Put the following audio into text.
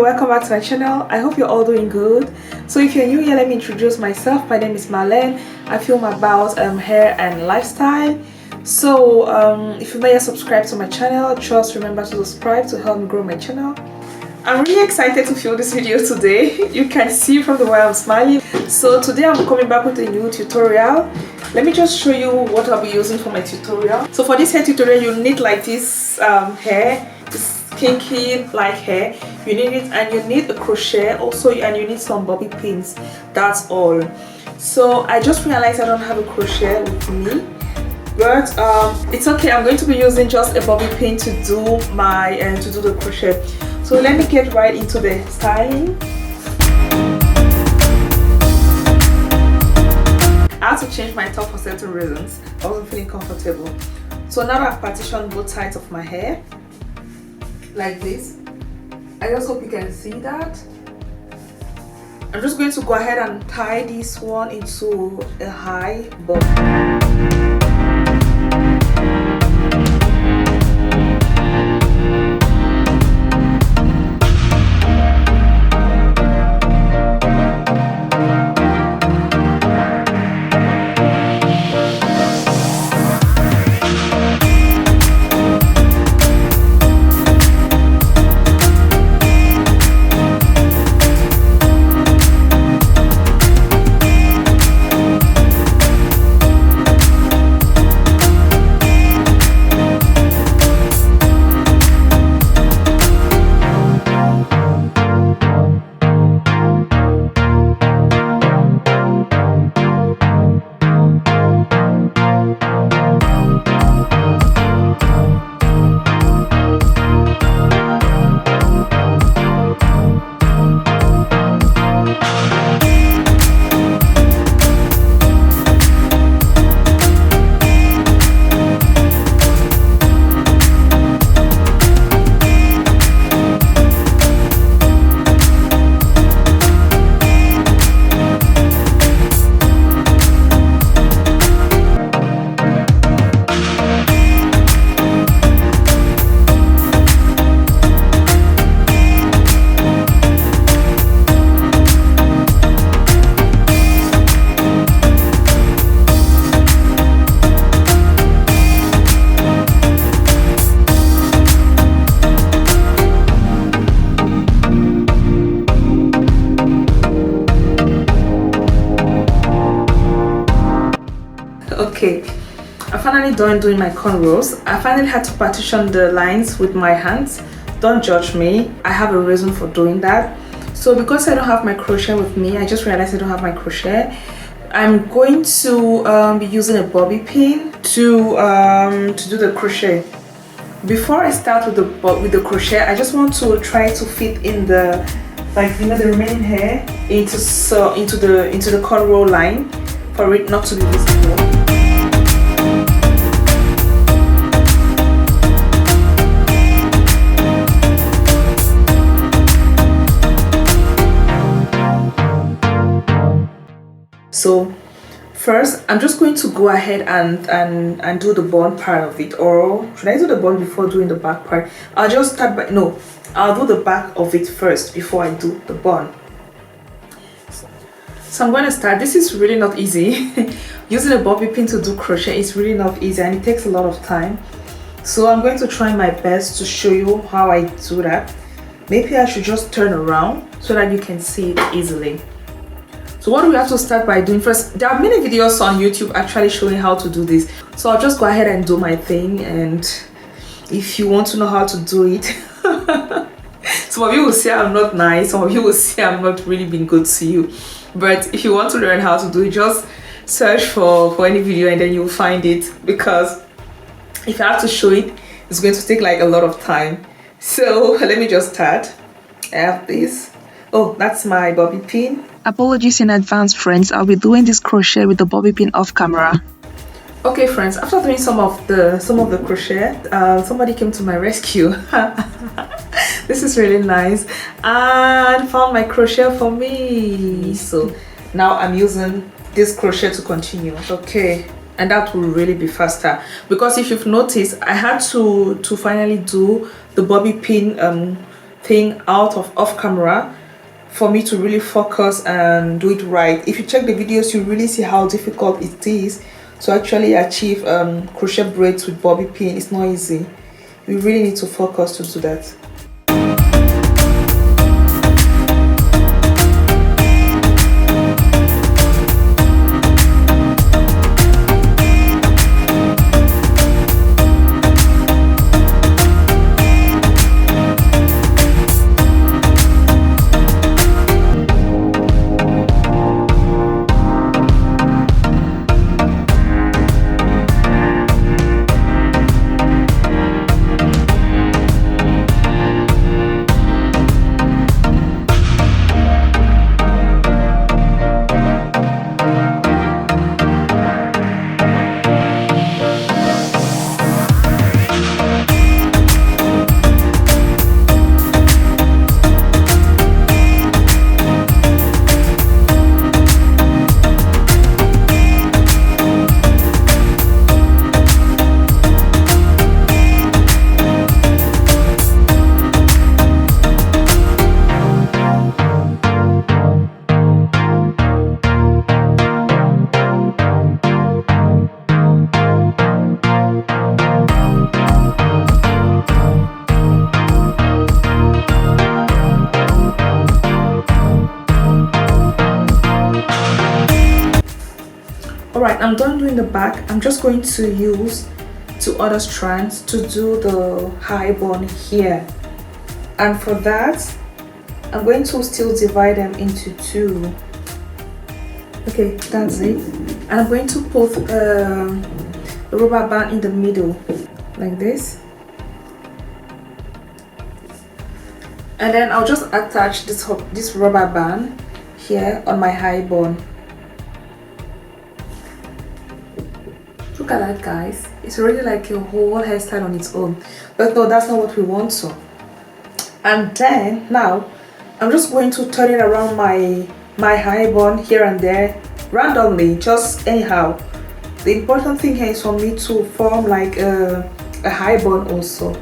welcome back to my channel. I hope you're all doing good. So if you're new here, let me introduce myself. My name is Marlene. I film about hair and lifestyle. So if you may subscribe to my channel, just remember to subscribe to help me grow my channel. I'm really excited to film this video today. You can see from the way I'm smiling. So today I'm coming back with a new tutorial. Let me just show you what I'll be using for my tutorial. So for this hair tutorial, you need like this hair, this kinky like hair. You need it, and you need a crochet also, and you need some bobby pins. That's all. So I just realized I don't have a crochet with me, but it's okay. I'm going to be using just a bobby pin to do my to do the crochet. So let me get right into the styling. I had to change my top for certain reasons. I wasn't feeling comfortable. So now that I've partitioned both sides of my hair like this, I just hope you can see that. I'm just going to go ahead and tie this one into a high bun. Okay, I finally done doing my cornrows. I finally had to partition the lines with my hands. Don't judge me, I have a reason for doing that. So because I don't have my crochet with me, I just realized I don't have my crochet. I'm going to be using a bobby pin to do the crochet. Before I start with the crochet, I just want to try to fit in the the remaining hair into the cornrow line for it not to be visible. So first, I'm just going to go ahead and do the bun part of it. Or should I do the bun before doing the back part? I'll just start by, no, I'll do the back of it first before I do the bun. So I'm going to start. This is really not easy. Using a bobby pin to do crochet is really not easy, and it takes a lot of time. So I'm going to try my best to show you how I do that. Maybe I should just turn around so that you can see it easily. So what do we have to start by doing first? There are many videos on YouTube actually showing how to do this. So I'll just go ahead and do my thing, and if you want to know how to do it, some of you will say I'm not nice, some of you will say I'm not really being good to you. But if you want to learn how to do it, just search for any video and then you'll find it, because if I have to show it, it's going to take like a lot of time. So let me just start. I have this. Oh, that's my bobby pin. Apologies in advance, friends. I'll be doing this crochet with the bobby pin off camera. Okay, friends, after doing some of the crochet, somebody came to my rescue. This is really nice, and found my crochet for me. So now I'm using this crochet to continue. Okay, and that will really be faster, because if you've noticed, I had to finally do the bobby pin thing out of off camera for me to really focus and do it right. If you check the videos, you really see how difficult it is to actually achieve crochet braids with bobby pin. It's not easy. You really need to focus to do that. Alright, I'm done doing the back. I'm just going to use 2 other strands to do the high bun here. And for that, I'm going to still divide them into 2. Okay, that's it. And I'm going to put the rubber band in the middle, like this. And then I'll just attach this rubber band here on my high bun. Look at that, guys. It's already like a whole hairstyle on its own. But no, that's not what we want. So, and then now I'm just going to turn it around my high bun here and there randomly, just anyhow. The important thing here is for me to form like a high bun also.